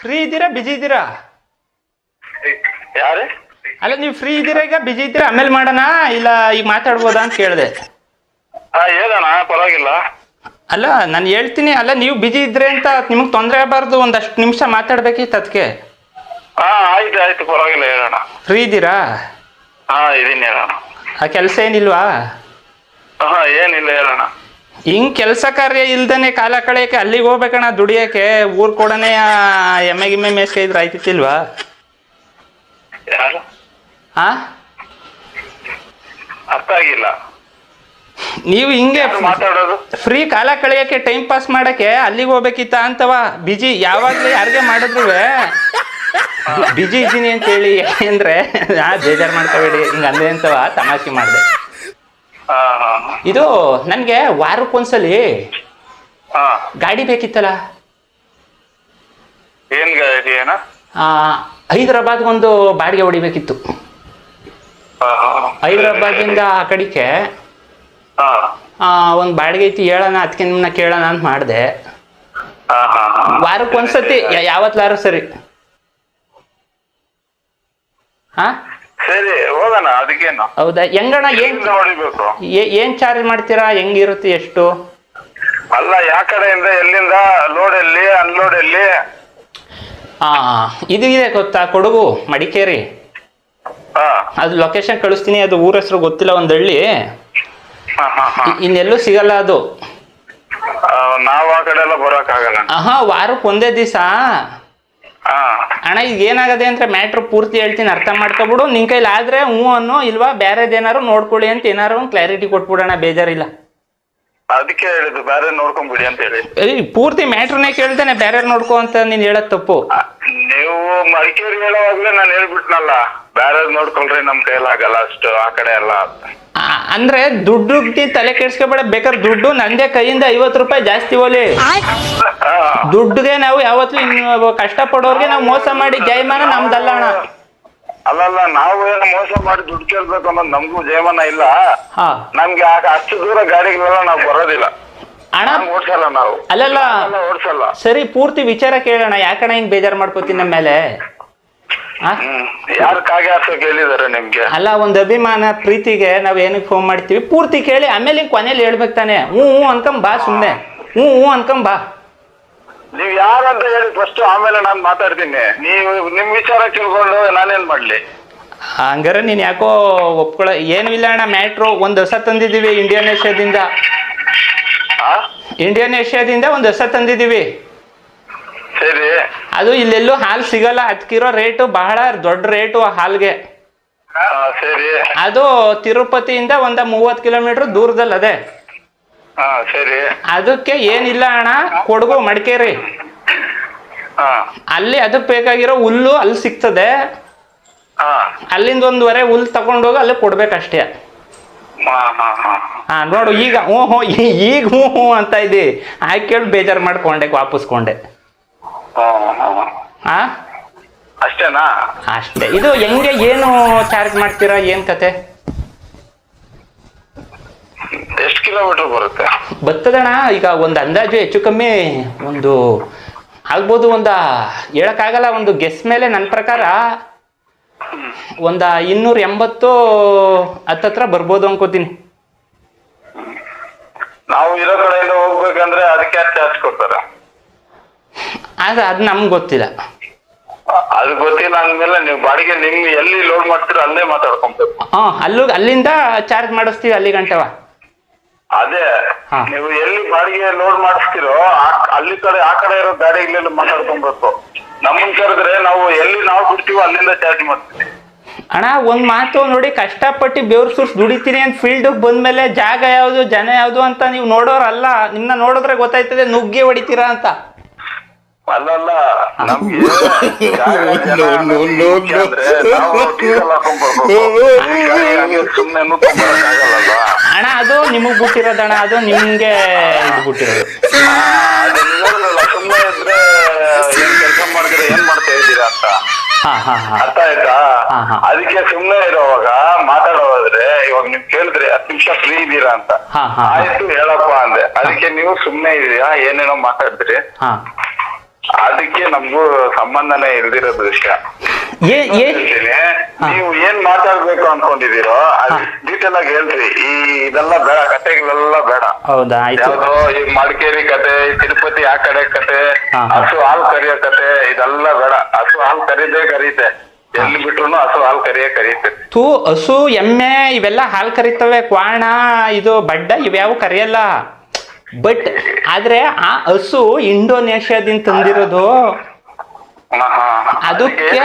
Free ಇದ್ದೀರಾ busy ಇದ್ದೀರಾ? ಯಾರೇ? ಅಲ್ಲ ನೀವು ಫ್ರೀ ಇದ್ದೀರಾ ಈಗ ಬಿಜಿ ಇದ್ದೀರಾ ಆಮೇಲೆ ಮಾಡೋಣ ಇಲ್ಲ ಈಗ ಮಾತಾಡ್ಬೋದಾ ಅಂತ ಕೇಳಿದೆ. ಹೇಳೋಣ ಪರವಾಗಿಲ್ಲ. ಅಲ್ಲ ನಾನು ಹೇಳ್ತೀನಿ, ಅಲ್ಲ ನೀವು ಬಿಜಿ ಇದ್ರೆ ಅಂತ ನಿಮಗೆ ತೊಂದರೆ ಆಗಬಾರ್ದು, ಒಂದಷ್ಟು ನಿಮಿಷ ಮಾತಾಡ್ಬೇಕಿತ್ತು ಅದಕ್ಕೆ. ಆಯ್ತು ಪರವಾಗಿಲ್ಲ ಹೇಳೋಣ. ಫ್ರೀ ಇದ್ದೀರಾ? ಇದೀನಿ ಹೇಳೋಣ. ಆ ಕೆಲಸ ಏನಿಲ್ವಾ? ಏನಿಲ್ಲ ಹೇಳೋಣ. ಹಿಂಗ್ ಕೆಲಸ ಕಾರ್ಯ ಇಲ್ದನೆ ಕಾಲ ಕಳೆಯಕ್ಕೆ ಅಲ್ಲಿಗೆ ಹೋಗ್ಬೇಕಣ್ಣ ದುಡಿಯಕ್ಕೆ, ಊರ್ ಕೊಡನೆ ಎಮ್ಮೆ ಗಿಮ್ಮೆ ಮೇಸ್ಕ ಇದ್ರೆ ಆಯ್ತಿಲ್ವಾ? ಯಾರು? ಅರ್ಥ ಆಗಿಲ್ಲ. ನೀವು ಹಿಂಗೆ ಮಾತಾಡೋದು? ಫ್ರೀ ಕಾಲ ಕಳೆಯಕ್ಕೆ ಟೈಮ್ ಪಾಸ್ ಮಾಡಕ್ಕೆ ಅಲ್ಲಿಗೆ ಹೋಗ್ಬೇಕಿತ್ತ ಅಂತವ. ಬಿಜಿ ಯಾವಾಗ್ಲೂ ಯಾರಿಗೆ ಮಾಡಿದ್ರು ಬಿಜಿ ಇದ್ದೀನಿ ಅಂತ ಹೇಳಿ ಅಂದ್ರೆ ಬೇಜಾರು ಮಾಡ್ಕೋಬೇಡಿ, ಹಿಂಗ ಅಂದ್ರೆ ಅಂತವ ತಮಾಷೆ ಮಾಡಿದೆ. ಇದು ನನ್ಗೆ ವಾರಕ್ಕೊಂದ್ಸಲಿ ಗಾಡಿ ಬೇಕಿತ್ತಲ್ಲ. ಏನ್ ಗಾಡಿ? ಏನ? ಹೈದರಾಬಾದ್ಗೊಂದು ಬಾಡಿಗೆ ಹೊಡಿಬೇಕಿತ್ತು. ಹೈದರಾಬಾದಿಂದ ಆ ಕಡೆಗೆ ಒಂದು ಬಾಡಿಗೆ ಐತಿ, ಹೇಳೋಣ ಅದಕ್ಕೆ ನಿಮ್ಮನ್ನ ಕೇಳೋಣ ಅಂತ ಮಾಡಿದೆ. ವಾರಕ್ಕೊಂದ್ಸತಿ ಯಾವತ್ಲಾರು ಸರಿ. ಸರಿ ಹೋಗೋಣ, ಅದಕ್ಕೇನು. ಹೌದಾ? ಹೆಂಗಣ್ಣ ಏನ್ ಚಾರ್ಜ್ ಮಾಡ್ತೀರಾ? ಹೆಂಗಿರುತ್ತೆ? ಎಷ್ಟು? ಅಲ್ಲ ಯಾವ ಕಡೆಯಿಂದ ಎಲ್ಲಿಂದ ಲೋಡ್ ಎಲ್ಲಿ ಅನ್ಲೋಡ್ ಎಲ್ಲಿ? ಇದು ಇದೆ ಗೊತ್ತಾ, ಕೊಡಗು ಮಡಿಕೇರಿ. ಅದು ಲೊಕೇಶನ್ ಕಳಿಸ್ತೀನಿ, ಅದು ಊರ ಹೆಸರು ಗೊತ್ತಿಲ್ಲ, ಒಂದ್ ಹಳ್ಳಿ. ಇನ್ನೆಲ್ಲೂ ಸಿಗಲ್ಲ ಅದು. ನಾವ್ ಆ ಕಡೆ ಎಲ್ಲ ಬರೋಕ್ ಆಗಲ್ಲ. ವಾರಕ್ಕೆ ಒಂದೇ ದಿವಸ ಅಣ್ಣ. ಈಗ ಏನಾಗದೆ ಅಂದ್ರೆ ಮ್ಯಾಟ್ರ್ ಪೂರ್ತಿ ಹೇಳ್ತೀನಿ, ಅರ್ಥ ಮಾಡ್ಕೊಬಿಡು. ನಿನ್ ಕೈಲಿ ಆದ್ರೆ ಹ್ಞೂ ಅನ್ನೋ, ಇಲ್ವಾ ಬೇರೆದೇನಾರು ನೋಡ್ಕೊಳ್ಳಿ ಅಂತ ಏನಾರು ಒಂದು ಕ್ಲಾರಿಟಿ ಕೊಟ್ಬಿಡೋಣ, ಬೇಜಾರಿಲ್ಲ. ಅದಕ್ಕೆ ಹೇಳಿದ್ದು ಬೇರೆ ನೋಡ್ಕೊಂಡ್ಬಿಡಿ ಅಂತ ಹೇಳಿ. ಪೂರ್ತಿ ಮ್ಯಾಟ್ರನ್ನೇ ಕೇಳ್ತೇನೆ, ಬೇರೆ ನೋಡ್ಕೊ ಅಂತ ನೀನ್ ಹೇಳದ್ ತಪ್ಪು. ನೀವು ಮಡಿಕೇರಿ ಹೇಳೋವಾಗ್ಲೇ ನಾನು ಹೇಳ್ಬಿಟ್ನಲ್ಲ, ಬೇರೆ ನೋಡ್ಕೊಳ್ರಿ, ನಮ್ ಕೈಲಾಗಲ್ಲ ಅಷ್ಟು ಆ ಕಡೆ ಎಲ್ಲ. ಅಂದ್ರೆ ದುಡ್ಡು ತಲೆ ಕೆಡ್ಸ್ಕೊಬೇಡ, ಬೇಕಾದ್ರೆ ದುಡ್ಡು ನಂದೇ ಕೈಯಿಂದ 50 ರೂಪಾಯಿ ಜಾಸ್ತಿ ಹೋಲಿ. ದುಡ್ಡುಗೆ ನಾವು ಯಾವತ್ತೂ ಕಷ್ಟ ಪಡೋರ್ಗೆ ನಾವು ಮೋಸ ಮಾಡಿ ಜಯಮಾನ ನಮ್ದಲ್ಲ ಅಣ್ಣ. ಅಲ್ಲಲ್ಲ, ನಾವು ಏನು ಮೋಸ ಮಾಡಿ ದುಡ್ಡು ಕೇಳ್ಬೇಕು ಅನ್ನೋದು ನಮ್ಗೂ ಜಯಮಾನ ಇಲ್ಲ. ನಮ್ಗೆ ಅಷ್ಟು ದೂರ ಗಾಡಿಗಳೆಲ್ಲ ನಾವು ಬರೋದಿಲ್ಲ ಅಣ್ಣ, ಓಡ್ಸಲ್ಲ ನಾವು. ಅಲ್ಲಲ್ಲ ಓಡ್ಸಲ್ಲ. ಸರಿ, ಪೂರ್ತಿ ವಿಚಾರ ಕೇಳೋಣ. ಯಾಕಣ್ಣ ಹಿಂಗ್ ಬೇಜಾರು ಮಾಡ್ಕೋತೀನಿ ನಮ್ಮ ಮೇಲೆ? ಯಾರು ಕಾಗೆ ಹಾರ್ಸೋಕೆ ಹೇಳಿದಾರೆ ನಿಮ್ಗೆ? ಅಲ್ಲ, ಒಂದ್ ಅಭಿಮಾನ ಪ್ರೀತಿಗೆ ನಾವ್ ಏನಕ್ಕೆ ಫೋನ್ ಮಾಡ್ತೀವಿ, ಪೂರ್ತಿ ಕೇಳಿ ಆಮೇಲೆ ಹಿಂಗ್ ಕೊನೆಯಲ್ಲಿ ಹೇಳ್ಬೇಕು ತಾನೆ. ಹ್ಞೂ ಅನ್ಕೊಂಡ್ ಬಾ, ಸುಮ್ನೆ ಹ್ಞೂ ಅನ್ಕೊಂಡ್ ಬಾ. ನೀವ್ ಯಾರಂತ ಹೇಳಿ ಫಸ್ಟ್, ಆಮೇಲೆ ನಾನ್ ಮಾತಾಡ್ತೀನಿ. ನೀವು ನಿಮ್ ವಿಚಾರ ಕೇಳ್ಕೊಂಡು ನಾನೇನ್ ಮಾಡ್ಲಿ? ಹಂಗಾರೆ ನೀನ್ ಯಾಕೋ ಒಪ್ಕೊಳ್ಳೋ ಏನು ಇಲ್ಲ ಅಣ್ಣ. ಮ್ಯಾಟ್ರು ಒಂದ್ ಹೊಸ ತಂದಿದೀವಿ ಇಂಡಿಯನ್ ಏಷ್ಯಾದಿಂದ. ಇಂಡಿಯನ್ ಏಷ್ಯಾದಿಂದ ಒಂದ್ ಹೊಸ ತಂದಿದೀವಿ. ಸರಿ. ಅದು ಇಲ್ಲೆಲ್ಲೂ ಹಾಲ್ ಸಿಗಲ್ಲ, ಅದಕ್ಕಿರೋ ರೇಟು ಬಹಳ ದೊಡ್ಡ ರೇಟು ಆ ಹಾಲ್ಗೆ. ಸರಿ. ಅದು ತಿರುಪತಿಯಿಂದ 30 ಕಿಲೋಮೀಟರ್ ದೂರದಲ್ಲಿ ಅದೇ. ಸರಿ. ಅದಕ್ಕೆ ಏನಿಲ್ಲ ಅಣ್ಣ, ಕೊಡಗು ಮಡಿಕೇರಿ ಅಲ್ಲಿ ಅದಕ್ಕೆ ಬೇಕಾಗಿರೋ ಹುಲ್ಲು ಅಲ್ಲಿ ಸಿಗ್ತದೆ. ಅಲ್ಲಿಂದ 1.5 ಹುಲ್ಲು ತಗೊಂಡೋಗಿ ಅಲ್ಲಿ ಕೊಡ್ಬೇಕಷ್ಟೇ. ನೋಡು ಈಗ ಈಗ ಹ್ಞೂ ಅಂತ ಇದ್ದಿ, ಆಯ್ಕೆ ಕೇಳಿ ಬೇಜಾರು ಮಾಡ್ಕೊಂಡೆ, ವಾಪಸ್ಕೊಂಡೆ. ಅಷ್ಟೇನಾ? ಅಷ್ಟೇ. ಇದು ಹೆಂಗೆ, ಏನು ಚಾರ್ಜ್ ಮಾಡ್ತೀರಾ, ಏನ್ ಕತೆ? ಎಷ್ಟು ಕಿಲೋಮೀಟರ್ ಬರುತ್ತೆ? ಬರ್ತದಣ್ಣ, ಈಗ ಒಂದು ಅಂದಾಜು ಹೆಚ್ಚು ಕಮ್ಮಿ ಒಂದು ಆಗ್ಬೋದು, ಹೇಳಕ್ಕಾಗಲ್ಲ, ಒಂದು ಗೆಸ್ ಮೇಲೆ ನನ್ನ ಪ್ರಕಾರ ಒಂದು 280 ಹತ್ತತ್ರ ಬರ್ಬೋದು ಅನ್ಕೋತೀನಿ. ನಾವು ಇರೋ ಕಡೆಯಿಂದ ಹೋಗ್ಬೇಕಂದ್ರೆ ಅದಕ್ಕೆ ಚಾರ್ಜ್ ಕೊಡ್ತಾರ? ಅದು ನಮ್ಗೆ ಗೊತ್ತಿಲ್ಲ. ಅದು ಗೊತ್ತಿಲ್ಲ ಅಂದ್ಮೇಲೆ ನೀವು ಬಾಡಿಗೆ ನಿಮ್ ಎಲ್ಲಿ ಲೋಡ್ ಮಾಡ್ತೀರೋ ಅಲ್ಲೇ ಮಾತಾಡ್ಕೊಬೇಕು. ಅಲ್ಲಿಂದ ಚಾರ್ಜ್ ಮಾಡಿಸ್ತೀವಿ ಅಲ್ಲಿ ಗಂಟವ. ಅದೇ ನೀವು ಎಲ್ಲಿ ಬಾಡಿಗೆ ಲೋಡ್ ಮಾಡಿಸ್ತೀರೋ ಅಲ್ಲಿ ಕಡೆ ಆ ಕಡೆ ಇರೋ ಗಾಡಿಗಳೆಲ್ಲ ಮಾತಾಡ್ಕೊಬೇಕು. ನಮ್ಮನ್ ಕರೆದ್ರೆ ನಾವು ಎಲ್ಲಿ ನಾವು ಬಿಡ್ತೀವೋ ಅಲ್ಲಿಂದ ಚಾರ್ಜ್ ಮಾಡ್ತೀವಿ. ಅಣ್ಣ, ಒಂದ್ ಮಾತು ನೋಡಿ, ಕಷ್ಟಪಟ್ಟು ಬೆವ್ರು ಸುರ್ಸ್ ದುಡಿತೀನಿ ಅಂತ ಫೀಲ್ಡ್ ಬಂದ್ಮೇಲೆ ಜಾಗ ಯಾವ್ದು ಜನ ಯಾವ್ದು ಅಂತ ನೀವು ನೋಡೋರಲ್ಲ. ನಿಮ್ನ ನೋಡಿದ್ರೆ ಗೊತ್ತಾಯ್ತದೆ ನುಗ್ಗೆ ಹೊಡಿತೀರಾ ಅಂತ. ಅಲ್ಲಲ್ಲ, ನಮ್ಗೆ ಸುಮ್ನೆ ಅಣ್ಣ, ಅದು ನಿಮಗ್ ಬಿಟ್ಟಿರೋದಣ್ಣ, ಅದು ನಿಮ್ಗೆ ಇದು ಬಿಟ್ಟಿರೋದು. ಸುಮ್ನೆ ಇದ್ರೆ ಏನ್ ಕೆಲಸ ಮಾಡಿದ್ರೆ ಏನ್ ಮಾಡ್ತಾ ಇದ್ದೀರಾ ಅಂತ ಅರ್ಥ ಆಯ್ತಾ? ಅದಕ್ಕೆ ಸುಮ್ನೆ ಇರೋವಾಗ ಮಾತಾಡೋದ್ರೆ, ಇವಾಗ ನೀವ್ ಕೇಳಿದ್ರಿ 10 ನಿಮಿಷ ಫ್ರೀ ಇದೀರಾ ಅಂತ, ಆಯ್ತು ಹೇಳಪ್ಪ ಅಂದೆ. ಅದಕ್ಕೆ ನೀವು ಸುಮ್ನೆ ಇದೀರಾ, ಏನೇನೋ ಮಾತಾಡಿದ್ರಿ, ಅದಕ್ಕೆ ನಮ್ಗೂ ಸಂಬಂಧನೇ ಇಲ್ದಿರೋದು ವಿಷಯ. ಏ ನೀವು ಏನ್ ಮಾತಾಡ್ಬೇಕು ಅನ್ಕೊಂಡಿದೀರೋ ಅದು ಡೀಟೇಲ್ ಆಗಿ ಹೇಳ್ರಿ. ಇದೆಲ್ಲ ಬೇಡ, ಕಥೆಗಳೆಲ್ಲ ಬೇಡ. ಹೌದಾ, ಆಯ್ತು. ಯಾವ್ದೋ ಈ ಮಡಿಕೇರಿ ಕತೆ, ತಿರುಪತಿ ಆ ಕಡೆ ಕತೆ, ಹಸು ಹಾಲು ಕರಿಯೋ ಕತೆ, ಇದೆಲ್ಲ ಬೇಡ. ಹಸು ಹಾಲು ಕರೀತೆ, ಎಲ್ಲಿ ಬಿಟ್ರು ಹಸು ಹಾಲು ಕರೀತೆ. ಹಸು ಎಮ್ಮೆ ಇವೆಲ್ಲ ಹಾಲು ಕರಿತವೆ. ಕ್ವಾಣ, ಇದು ಬಡ್ಡ ಇವ್ಯಾವು ಕರಿಯಲ್ಲ. ಬಟ್ ಆದ್ರೆ ಆ ಹಸು ಇಂಡೋನೇಷ್ಯಾದಿಂದ ತಂದಿರೋದು. ಅದಕ್ಕೆ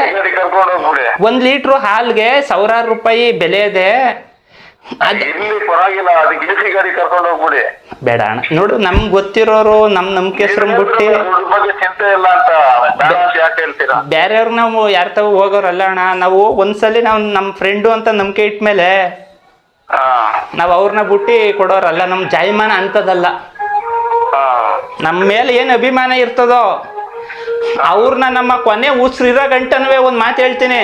1 ಲೀಟ್ರು ಹಾಲ್ಗೆ 1000 ರೂಪಾಯಿ ಬೆಲೆ ಇದೆ. ಪರವಾಗಿಲ್ಲ, ಅದಕ್ಕೆ ಎಸಿ ಗಾಡಿ ಕರ್ಕೊಂಡು ಹೋಗ್ಬಿಡಿ. ಬೇಡ ಅಣ್ಣ, ನೋಡು ನಮ್ಗೆ ಗೊತ್ತಿರೋರು ನಮ್ ನಂಬಿಕೆ ಹೆಸರು ಬಿಟ್ಟು ಚಿಂತೆ ಇಲ್ಲ ಅಂತ ಯಾಕೆ ಹೇಳ್ತೀರಾ? ಬೇರೆಯವ್ರು ನಾವು ಯಾರ ತಾವು ಹೋಗೋರಲ್ಲ ಅಣ್ಣ. ನಾವು ಒಂದ್ಸಲಿ ನಾವು ನಮ್ ಫ್ರೆಂಡು ಅಂತ ನಂಬಿಕೆ ಇಟ್ಮೇಲೆ ನಾವ್ ಅವ್ರನ್ನ ಬುಟ್ಟಿ ಕೊಡೋರಲ್ಲ. ನಮ್ ಜಾಯಮಾನ ಅಂತದಲ್ಲ. ನಮ್ಮ ಮೇಲೆ ಏನ್ ಅಭಿಮಾನ ಇರ್ತದೋ ಅವ್ರನ್ನ ನಮ್ಮ ಕೊನೆ ಉಸಿರಿರೋ ಗಂಟನವೇ ಒಂದ್ ಮಾತು ಹೇಳ್ತೀನಿ,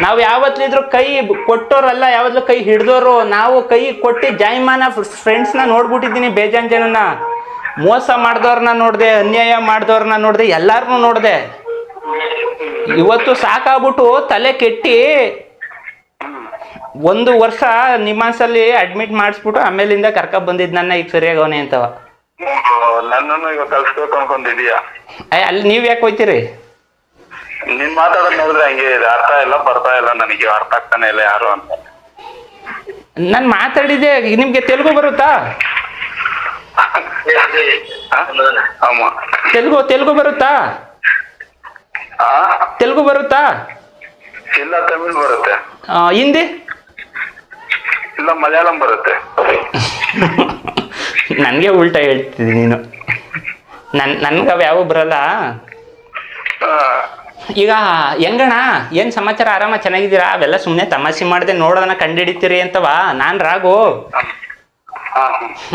ನಾವ್ ಯಾವತ್ಲಿದ್ರು ಕೈ ಕೊಟ್ಟೋರಲ್ಲ, ಯಾವತ್ಲೂ ಕೈ ಹಿಡ್ದೋರು. ನಾವು ಕೈ ಕೊಟ್ಟಿ ಜಾಯಮಾನ ಫ್ರೆಂಡ್ಸ್ನ ನೋಡ್ಬಿಟ್ಟಿದ್ದೀನಿ. ಬೇಜಾನ್ ಜನನ ಮೋಸ ಮಾಡ್ದವ್ರನ್ನ ನೋಡ್ದೆ, ಅನ್ಯಾಯ ಮಾಡ್ದವ್ರನ್ನ ನೋಡ್ದೆ, ಎಲ್ಲಾರನ್ನೂ ನೋಡ್ದೆ. ಇವತ್ತು ಸಾಕಾಗ್ಬಿಟ್ಟು ತಲೆ ಕೆಟ್ಟಿ 1 ವರ್ಷ ನಿಮ್ಮಾನ್ಸಲ್ಲಿ ಅಡ್ಮಿಟ್ ಮಾಡಿಸ್ಬಿಟ್ಟು ಆಮೇಲಿಂದ ಕರ್ಕೊಂಡ್ ಬಂದಿದ್ ನನ್ನ ಈಗ ಸರಿಯಾಗವನೆ ಅಂತವ. ನನ್ನನ್ನು ಈಗ ಕಳ್ಸ್ಬೇಕು ಅನ್ಕೊಂಡಿದೀಯಾ? ಅಲ್ಲಿ ನೀವ್ ಯಾಕೆ ಹೋಯ್ತೀರಿ? ನೀನ್ ಮಾತಾಡೋದ್ ನೋಡಿದ್ರೆ ಹಂಗೆ ಇದೆ, ಅರ್ಥ ಇಲ್ಲ, ಬರ್ತಾ ಇಲ್ಲ, ನನಗೆ ಅರ್ಥ ಆಗ್ತಾನೆ ಇಲ್ಲ ಯಾರು ಅಂತ. ನಾನ್ ಮಾತಾಡಿದೆ. ನಿಮ್ಗೆ ತೆಲುಗು ಬರುತ್ತಾ? ತೆಲುಗು ಬರುತ್ತಾ? ತೆಲುಗು ಬರುತ್ತಾ? ಇಲ್ಲ, ತಮಿಳ್ ಬರುತ್ತೆ. ಹಿಂದಿ ಇಲ್ಲ, ಮಲಯಾಳಂ ಬರುತ್ತೆ. ನನ್ಗೆ ಉಲ್ಟಾ ಹೇಳ್ತಿದ್ದಿ ನೀನು. ನನ್ಗೆ ಅವ ಯಾವ ಬರಲ್ಲ. ಈಗ ಹೆಂಗಣ, ಏನ್ ಸಮಾಚಾರ? ಆರಾಮ ಚೆನ್ನಾಗಿದ್ದೀರಾ? ಅವೆಲ್ಲ ಸುಮ್ಮನೆ ತಮಾಷೆ ಮಾಡಿದೆ ನೋಡೋದನ್ನ ಕಂಡಿಡಿತೀರಿ ಅಂತವಾ. ನಾನ್ ರಾಗು.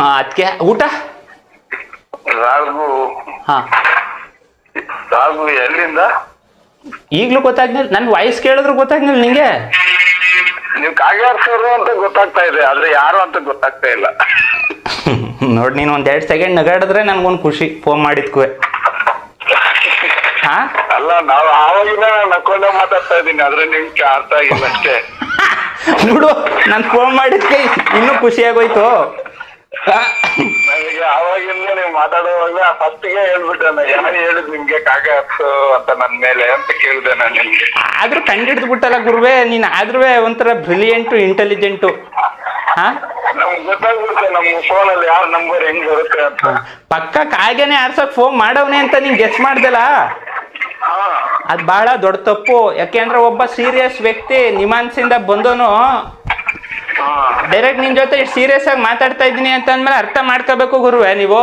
ಅದಕ್ಕೆ ಊಟ ರಾಗು ಎಲ್ಲಿಂದ? ಈಗ್ಲೂ ಗೊತ್ತಾಗ್ಲಿಲ್ಲ. ನನ್ ವಾಯ್ಸ್ ಕೇಳಿದ್ರು ಗೊತ್ತಾಗ್ಲಿಲ್ಲ ನಿಂಗೆ? ನೀವು ಕಾಗ್ಯಾರ್ಸೋರು ಅಂತ ಗೊತ್ತಾಗ್ತಾ ಇದೆ, ಆದ್ರೆ ಯಾರು ಅಂತ ಗೊತ್ತಾಗ್ತಾ ಇಲ್ಲ. ನೋಡ್, ನೀನ್ 1-2 ಸೆಕೆಂಡ್ ನಗಾಡಿದ್ರೆ ನನ್ಗೊಂದು ಖುಷಿ ಫೋನ್ ಮಾಡಿದ್ಕುವೆ. ಅಲ್ಲ, ನಾವು ಆವಾಗಿನ ನಕ್ಕೊಂಡೆ ಮಾತಾಡ್ತಾ ಇದ್ದೀನಿ, ಆದ್ರೆ ನಿಮ್ಗೆ ಅರ್ಥ ಆಗಿಲ್ಲ ಅಷ್ಟೇ. ಬಿಡು, ನಾನ್ ಫೋನ್ ಮಾಡಿದ್ಕೆ ಇನ್ನೂ ಖುಷಿ ಆಗೋಯ್ತು. ನನಗೆ ಆವಾಗಿಂದ ನೀವು ಮಾತಾಡುವಾಗ ಫಸ್ಟ್ಗೆ ಹೇಳ್ಬಿಟ್ಟೆ, ಯಾರು ಹೇಳಿದ್ ನಿಮ್ಗೆ ಕಾಗ್ಯಾರ್ಸು ಅಂತ ನನ್ ಮೇಲೆ ಅಂತ ಕೇಳಿದೆ ನಾನು ನಿಮ್ಗೆ. ಆದ್ರೂ ಕಂಡಿಡ್ದು ಬಿಟ್ಟಲ್ಲ ಗುರುವೆ ನೀನ್. ಆದ್ರೂ ಒಂಥರ ಬ್ರಿಲಿಯಂಟು, ಇಂಟೆಲಿಜೆಂಟು. ನಮ್ಗೆ ಗೊತ್ತಾಗ್ಬಿಡುತ್ತೆ ನಮ್ ಫೋನಲ್ಲಿ ಯಾರ ನಂಬರ್ ಹೆಂಗ್ ಬರುತ್ತೆ ಅಂತ. ಪಕ್ಕ ಕಾಗೇನೆ ಆರ್ಸಕ್ ಫೋನ್ ಮಾಡವ್ನೆ ಅಂತ ನೀನ್ ಗೆಸ್ ಮಾಡ್ದಲ್ಲ, ಅದ್ ಬಹಳ ದೊಡ್ಡ ತಪ್ಪು. ಯಾಕೆಂದ್ರೆ ಒಬ್ಬ ಸೀರಿಯಸ್ ವ್ಯಕ್ತಿ ನಿಮಾನ್ಸಿಂದ ಬಂದೋನು ಡೈರೆಕ್ಟ್ ನಿನ್ ಜೊತೆ ಸೀರಿಯಸ್ ಆಗಿ ಮಾತಾಡ್ತಾ ಇದ್ದೀನಿ ಅಂತ ಅಂದ್ಮೇಲೆ ಅರ್ಥ ಮಾಡ್ಕೋಬೇಕು ಗುರುವೆ ನೀವು.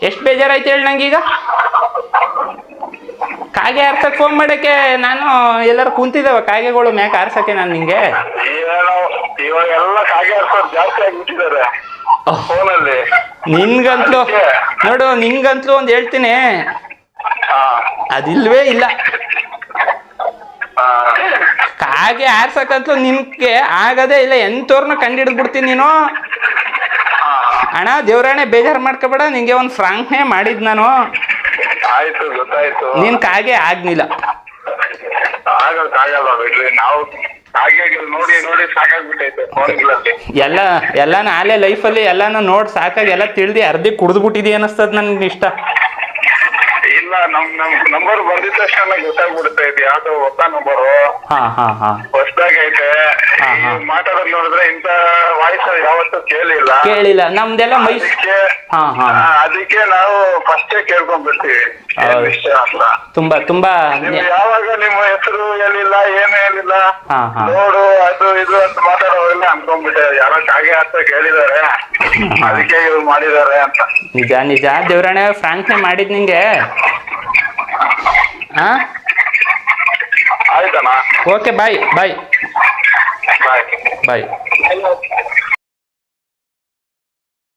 ಎಷ್ಟು ಬೇಜಾರಾಯ್ತು ಹೇಳಿ ನಂಗೀಗ. ಕಾಗೆ ಆರ್ಸಕ್ ಫೋನ್ ಮಾಡಕ್ಕೆ ನಾನು ಎಲ್ಲರೂ ಕುಂತಿದ್ದೇವ ಕಾಗೆಗಳು ಮ್ಯಾಕ್ ಆರ್ಸಕ್ಕೆ ನಾನು ನಿಂಗೆ. ಇವಾಗೆಲ್ಲ ಕಾಗೆ ಆರ್ಸೋರು ಜಾಸ್ತಿ ಆಗಿಬಿಟ್ಟಿದ್ದಾರೆ ಫೋನಲ್ಲಿ. ನಿನ್ಗಂತ್ಲು ನೋಡು, ನಿಂಗಂತ್ಲು ಒಂದ್ ಹೇಳ್ತೀನಿ, ಅದಿಲ್ವೇ ಇಲ್ಲ. ಕಾಗೆ ಆರ್ಸಕಂತೂ ನಿನ್ಗೆ ಆಗದೇ ಇಲ್ಲ. ಎಂತವ್ರನ್ನ ಕಂಡಿಡ್ದು ಬಿಡ್ತೀನಿ ನೀನು. ಅಣ್ಣ ದೇವ್ರಾಣೆ ಬೇಜಾರು ಮಾಡ್ಕೋಬೇಡ, ನಿಂಗೆ ಒಂದು ಫ್ರಾಂಕ್ನೇ ಮಾಡಿದ್ ನಾನು. ಆಯ್ತು, ಗೊತ್ತಾಯ್ತು. ನೀನ್ ಕಾಗೆ ಆಗ್ನಿಲ್ಲ. ಆಗಲ್ಲ ಬಿಡ್ರಿ, ನಾವು ನೋಡಿ ನೋಡಿ ಸಾಕಾಗ್ಬಿಟ್ಟೈತೆ ಫೋನ್ಗಳಲ್ಲಿ. ಎಲ್ಲಾನು ಆಲೆ ಲೈಫಲ್ಲಿ ಎಲ್ಲಾನು ನೋಡ್ ಸಾಕಾಗಿ ಎಲ್ಲ ತಿಳಿದಿ ಅರ್ಧಿ ಕುಡ್ದು ಬಿಟ್ಟಿದಿ ಅನಿಸ್ತದ ನನ್ಗೆ ಇಷ್ಟ. ಇಲ್ಲ, ನಮ್ ನಂಬರ್ ಬಂದಿದ ತಕ್ಷಣ ಗೊತ್ತಾಗ್ಬಿಡುತ್ತೆ ಇದು ಯಾವ್ದೋ ಹೊಸ ನಂಬರು, ಹೊಸದಾಗಿ ಐತೆ. ಮಾತಾಡೋದ್ ನೋಡಿದ್ರೆ ಇಂತ ವಾಯ್ಸ್ ಯಾವತ್ತೂ ಕೇಳಿಲ್ಲ. ನಮ್ದೆಲ್ಲ ಅದಕ್ಕೆ ನಾವು ಫಸ್ಟೇ ಕೇಳ್ಕೊಂಡ್ಬಿಡ್ತೀವಿ ವಿಷಯ ಅಂತ. ತುಂಬಾ ಯಾವಾಗ ನಿಮ್ಮ ಹೆಸರು ಹೇಳಿಲ್ಲ, ಏನು ಹೇಳಿಲ್ಲ, ನೋಡು ಅದು ಇದು ಅಂತ ಮಾತಾಡೋಲ್ಲ ಅನ್ಕೊಂಡ್ಬಿಟ್ಟೆ. ಯಾರೋ ಕಾಗೆ ಅಂತ ಕೇಳಿದಾರೆ, ಅದಕ್ಕೆ ಇವ್ರು ಮಾಡಿದಾರೆ ಅಂತ. ನಿಜ ದೇವ್ರಾಣೆ ಫ್ರಾಂಕ್ನೇ ಮಾಡಿದ್ ನಿಂಗೆ. ಆಯ್ತಣ್ಣ, ಓಕೆ, ಬಾಯ್.